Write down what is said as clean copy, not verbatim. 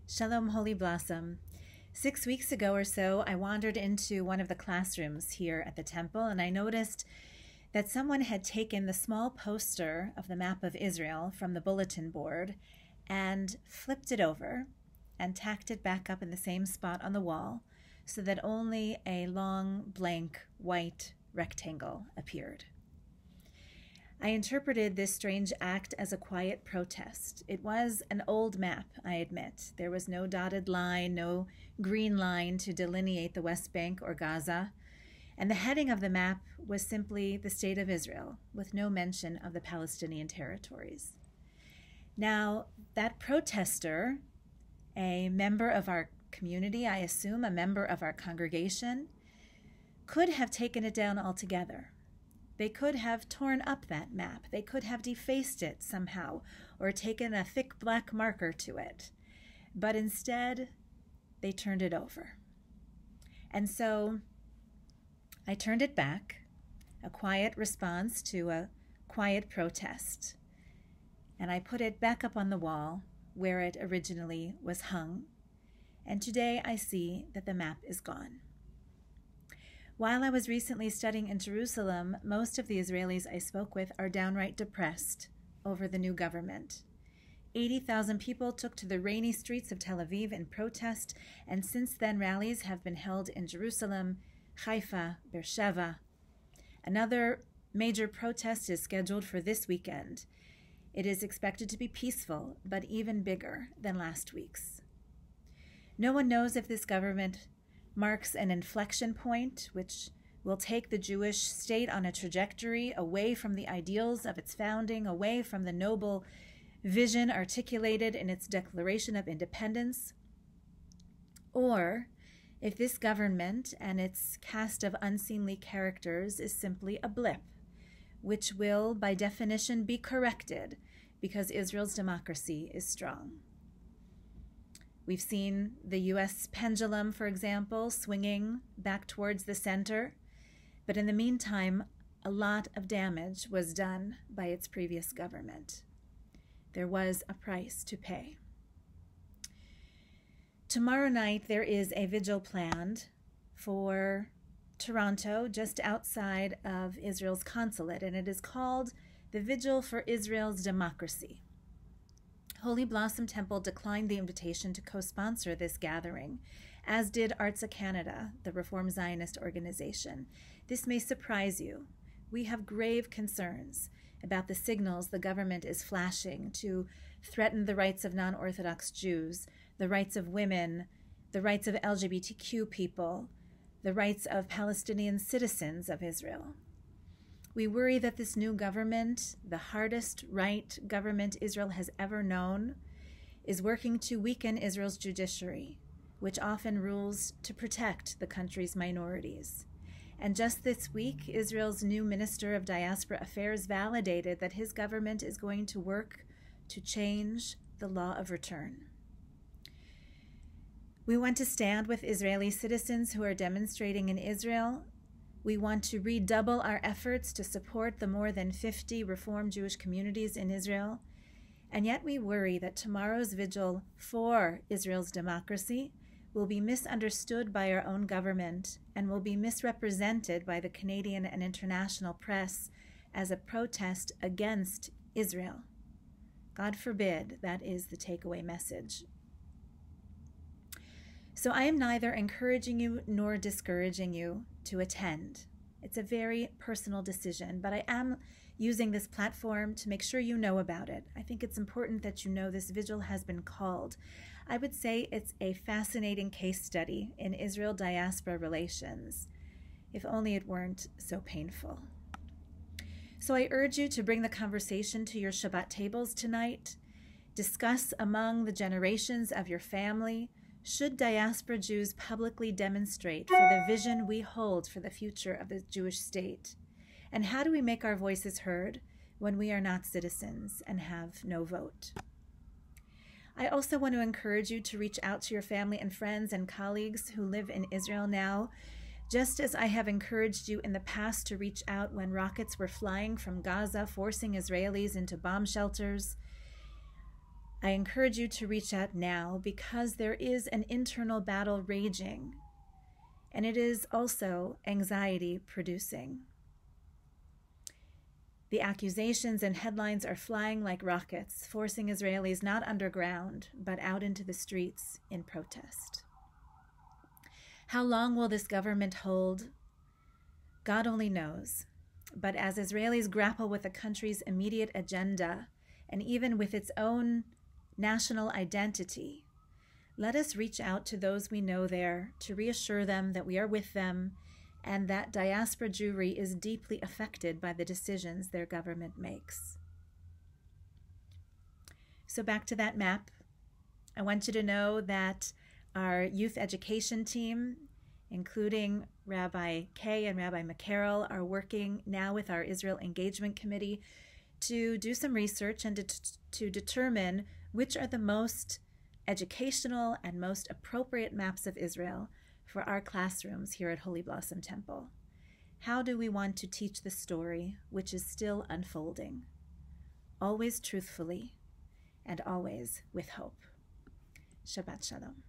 Shalom, Holy Blossom. 6 weeks ago or so, I wandered into one of the classrooms here at the temple, and I noticed that someone had taken the small poster of the map of Israel from the bulletin board and flipped it over and tacked it back up in the same spot on the wall so that only a long, blank, white rectangle appeared. I interpreted this strange act as a quiet protest. It was an old map, I admit. There was no dotted line, no green line to delineate the West Bank or Gaza, and the heading of the map was simply the State of Israel, with no mention of the Palestinian territories. Now, that protester, a member of our community, I assume, a member of our congregation, could have taken it down altogether. They could have torn up that map. They could have defaced it somehow or taken a thick black marker to it. But instead, they turned it over. And so I turned it back, a quiet response to a quiet protest. And I put it back up on the wall where it originally was hung. And today I see that the map is gone. While I was recently studying in Jerusalem, most of the Israelis I spoke with are downright depressed over the new government. 80,000 people took to the rainy streets of Tel Aviv in protest, and since then rallies have been held in Jerusalem, Haifa, Beersheba. Another major protest is scheduled for this weekend. It is expected to be peaceful, but even bigger than last week's. No one knows if this government marks an inflection point which will take the Jewish state on a trajectory away from the ideals of its founding, away from the noble vision articulated in its Declaration of Independence, or if this government and its cast of unseemly characters is simply a blip, which will, by definition, be corrected because Israel's democracy is strong. We've seen the U.S. pendulum, for example, swinging back towards the center, but in the meantime, a lot of damage was done by its previous government. There was a price to pay. Tomorrow night, there is a vigil planned for Toronto, just outside of Israel's consulate, and it is called the Vigil for Israel's Democracy. Holy Blossom Temple declined the invitation to co-sponsor this gathering, as did Arts of Canada, the Reform Zionist organization. This may surprise you. We have grave concerns about the signals the government is flashing to threaten the rights of non-Orthodox Jews, the rights of women, the rights of LGBTQ people, the rights of Palestinian citizens of Israel. We worry that this new government, the hardest right government Israel has ever known, is working to weaken Israel's judiciary, which often rules to protect the country's minorities. And just this week, Israel's new Minister of Diaspora Affairs validated that his government is going to work to change the law of return. We want to stand with Israeli citizens who are demonstrating in Israel. We want to redouble our efforts to support the more than 50 Reform Jewish communities in Israel. And yet we worry that tomorrow's vigil for Israel's democracy will be misunderstood by our own government and will be misrepresented by the Canadian and international press as a protest against Israel. God forbid that is the takeaway message. So I am neither encouraging you nor discouraging you to attend. It's a very personal decision, but I am using this platform to make sure you know about it. I think it's important that you know this vigil has been called. I would say it's a fascinating case study in Israel diaspora relations, if only it weren't so painful. So I urge you to bring the conversation to your Shabbat tables tonight. Discuss among the generations of your family, should diaspora Jews publicly demonstrate for the vision we hold for the future of the Jewish state? And how do we make our voices heard when we are not citizens and have no vote? I also want to encourage you to reach out to your family and friends and colleagues who live in Israel now, just as I have encouraged you in the past to reach out when rockets were flying from Gaza, forcing Israelis into bomb shelters. I encourage you to reach out now because there is an internal battle raging, and it is also anxiety producing. The accusations and headlines are flying like rockets, forcing Israelis not underground, but out into the streets in protest. How long will this government hold? God only knows. But as Israelis grapple with the country's immediate agenda, and even with its own national identity, let us reach out to those we know there to reassure them that we are with them and that diaspora Jewry is deeply affected by the decisions their government makes. So back to that map. I want you to know that our youth education team, including Rabbi Kay and Rabbi McCarroll, are working now with our Israel Engagement Committee to do some research and to determine which are the most educational and most appropriate maps of Israel for our classrooms here at Holy Blossom Temple. How do we want to teach the story which is still unfolding? Always truthfully and always with hope. Shabbat Shalom.